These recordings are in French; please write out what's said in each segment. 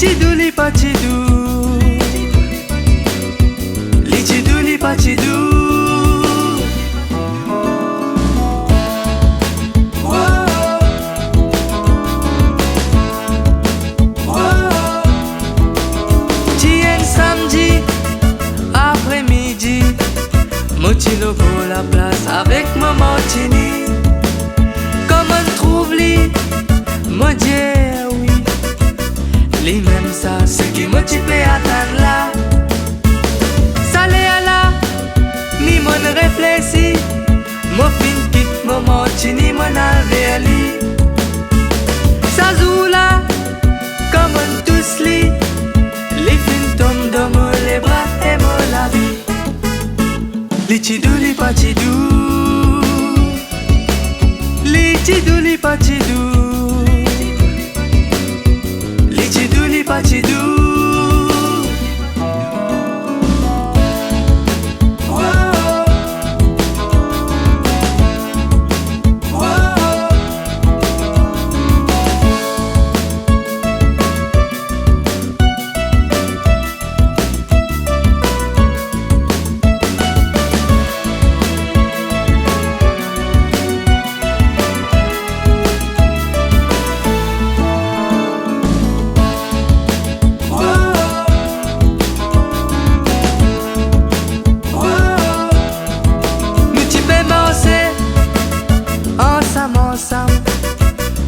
Lichidou, lipachidou. Lichidou, lipachidou. Samedi après-midi, Motilo pour la place avec maman Tini. Comment trouve-li? Mon Dieu, oui. Les mêmes ça, ce qui motive à attendre là. Ça l'est à là, ni mon réfléchi. Mon fin quitte maman Tini, mon alvéoli. Ça joue là, comment tous li. Les filles tombent dans mon les bras et mon la vie. Lichidou, lipachidou. Lichidou, lipachidou. Lichidou, lipachidou.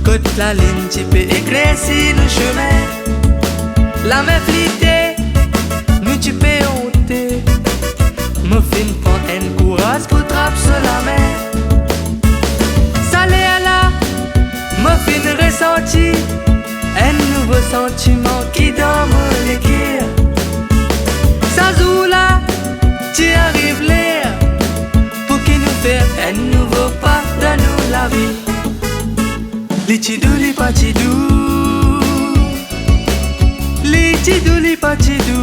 Côte la ligne, tu peux éclaircir nos chemins. La main flitée, nous tu peux ôter. Mon film prend un courage pour trapper sur la main. Ça l'est là, mon film ressenti. Un nouveau sentiment qui dans mon équerre. Ça joue là, tu arrives l'air. Pour qu'il nous fasse un nouveau pas dans nous la vie. Lichidou, lipachidou. Lichidou, lipachidou.